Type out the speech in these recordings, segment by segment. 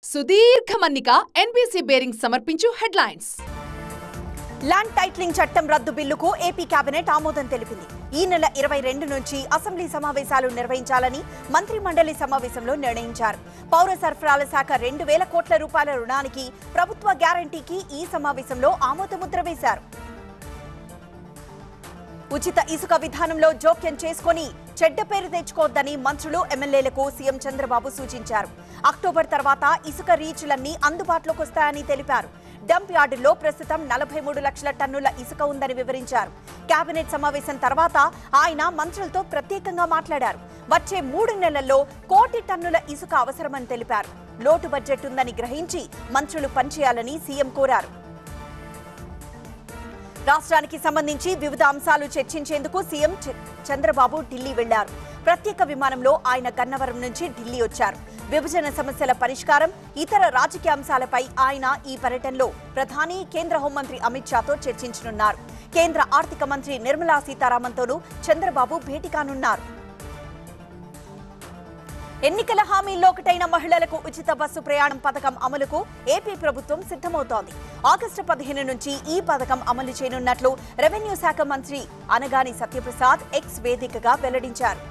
సుదీర్ఘ మన్నిక NBC bearing సమర్పించు హెడ్లైన్స్. ల్యాండ్ టైటిలింగ్ చట్టం రద్దు బిల్లుకు ఏపీ కేబినెట్ ఆమోదం తెలిపింది. ఈ నెల 22 నుంచి అసెంబ్లీ సమావేశాలు నిర్వహించాలని మంత్రి మండలి సమావేశంలో నిర్ణయించారు. పౌర సరఫరాల శాఖ 2000 కోట్ల రూపాయల రుణానికి ప్రభుత్వ గ్యారంటీకి ఈ సమావేశంలో ఆమోదముద్ర వేశారు. ఉచిత ఇసుక విధానంలో జోక్యం చేసుకుని చెడ్డ పేరు తెచ్చుకోవద్దని మంత్రులు ఎమ్మెల్యేలకు సీఎం చంద్రబాబు సూచించారు. అక్టోబర్ తర్వాత ఇసుక రీచ్లన్నీ అందుబాటులోకి వస్తాయని తెలిపారు. డంప్ యార్డుల్లో ప్రస్తుతం 43 లక్షల టన్నుల ఇసుక ఉందని వివరించారు. కేబినెట్ సమావేశం తర్వాత ఆయన మంత్రులతో ప్రత్యేకంగా మాట్లాడారు. వచ్చే 3 నెలల్లో 1 కోటి టన్నుల ఇసుక అవసరమని తెలిపారు. లోటు బడ్జెట్ ఉందని గ్రహించి మంత్రులు పనిచేయాలని సీఎం కోరారు. రాష్ట్రానికి సంబంధించి వివిధ అంశాలు చర్చించేందుకు సీఎం చంద్రబాబు ఢిల్లీ వెళ్లారు. ప్రత్యేక విమానంలో ఆయన గన్నవరం నుంచి ఢిల్లీ వచ్చారు. విభజన సమస్యల పరిష్కారం, ఇతర రాజకీయ అంశాలపై ఆయన ఈ పర్యటనలో ప్రధాని, కేంద్ర హోంమంత్రి అమిత్ షాతో చర్చించనున్నారు. కేంద్ర ఆర్థిక మంత్రి నిర్మలా సీతారామన్తోనూ చంద్రబాబు భేటీ కానున్నారు. ఎన్నికల హామీల్లో ఒకటైన మహిళలకు ఉచిత బస్సు ప్రయాణం పథకం అమలుకు ఏపీ ప్రభుత్వం సిద్ధమవుతోంది. ఆగస్టు 15 నుంచి ఈ పథకం అమలు చేయనున్నట్లు రెవెన్యూ శాఖ మంత్రి అనగాని సత్యప్రసాద్ ఎక్స్ వేదికగా వెల్లడించారు.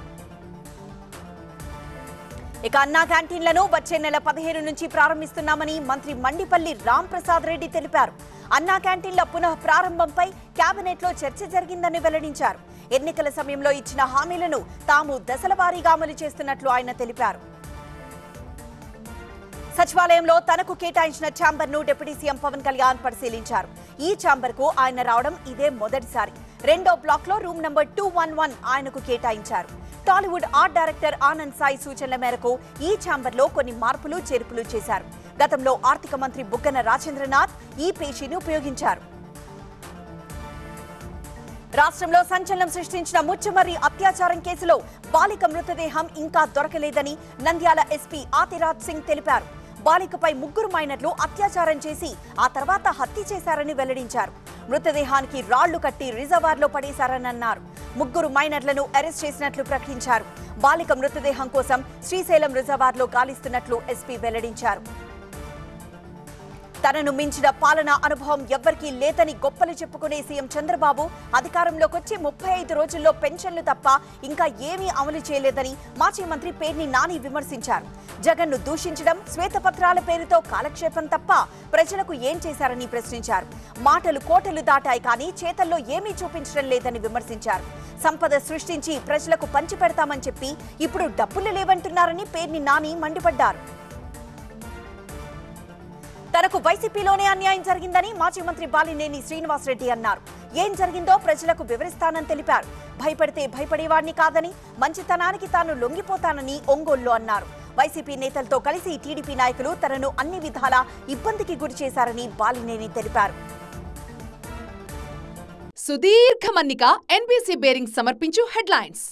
ఇక అన్నా క్యాంటీన్లను వచ్చే నెల 15 నుంచి ప్రారంభిస్తున్నామని మంత్రి మండిపల్లి రాంప్రసాద్ రెడ్డి తెలిపారు. అన్నా క్యాంటీన్ల పునః ప్రారంభంపై కేబినెట్లో చర్చ జరిగిందని వెల్లడించారు. ఎన్నికల సమయంలో ఇచ్చిన హామీలను తాము దశల వారీగా అమలు చేస్తున్నట్లు ఆయన తెలిపారు. సచివాలయంలో తనకు కేటాయించిన ఛాంబర్ను డిప్యూటీ సీఎం పవన్ కళ్యాణ్ పరిశీలించారు. ఈ ఛాంబర్కు ఆయన రావడం ఇదే మొదటిసారి. రెండో బ్లాక్ లో రూమ్ నంబర్ 211 ఆయనకు కేటాయించారు. టాలీవుడ్ ఆర్ట్ డైరెక్టర్ ఆనంద్ సాయి సూచనల మేరకు ఈ ఛాంబర్లో కొన్ని మార్పులు చేర్పులు చేశారు. గతంలో ఆర్థిక మంత్రి బుగ్గన రాజేంద్రనాథ్ ఈ పేషీని ఉపయోగించారు. రాష్ట్రంలో సంచలనం సృష్టించిన ముచ్చమర్రి అత్యాచారం కేసులో బాలిక మృతదేహం ఇంకా దొరకలేదని నంద్యాల ఎస్పీ ఆతిరాజ్ సింగ్ తెలిపారు. బాలికపై 3 మైనర్లు అత్యాచారం చేసి ఆ తర్వాత హత్య చేశారని వెల్లడించారు. మృతదేహానికి రాళ్లు కట్టి రిజర్వార్లో పడేశారని అన్నారు. 3 మైనర్లను అరెస్ట్ చేసినట్లు ప్రకటించారు. బాలిక మృతదేహం కోసం శ్రీశైలం రిజర్వార్లో గాలిస్తున్నట్లు ఎస్పీ వెల్లడించారు. తనను మించిన పాలనా అనుభవం ఎవ్వరికీ లేదని గొప్పలు చెప్పుకునే సీఎం చంద్రబాబు అధికారంలోకి వచ్చి 35 రోజుల్లో పెన్షన్లు తప్ప ఇంకా ఏమీ అమలు చేయలేదని మాజీ మంత్రి పేర్ని నాని విమర్శించారు. జగన్ను దూషించడం, శ్వేతపత్రాల పేరుతో కాలక్షేపం తప్ప ప్రజలకు ఏం చేశారని ప్రశ్నించారు. మాటలు కోటలు దాటాయి కానీ చేతల్లో ఏమీ చూపించడం లేదని విమర్శించారు. సంపద సృష్టించి ప్రజలకు పంచిపెడతామని చెప్పి ఇప్పుడు డబ్బులు లేవంటున్నారని పేర్ని నాని మండిపడ్డారు. తనకు వైసీపీలోనే అన్యాయం జరిగిందని మాజీ మంత్రి బాలినేని శ్రీనివాసరెడ్డి అన్నారు. ఏం జరిగిందో ప్రజలకు వివరిస్తానని తెలిపారు. భయపడితే భయపడేవాడిని కాదని, మంచితనానికి తాను లొంగిపోతానని ఒంగోలులో అన్నారు. వైసీపీ నేతలతో కలిసి టీడీపీ నాయకులు తనను అన్ని విధాలా ఇబ్బందికి గురి చేశారని బాలినేని తెలిపారు. సుదీర్ఘ మన్నిక ఎన్బీసీ బేరింగ్ సమర్పించు హెడ్లైన్స్.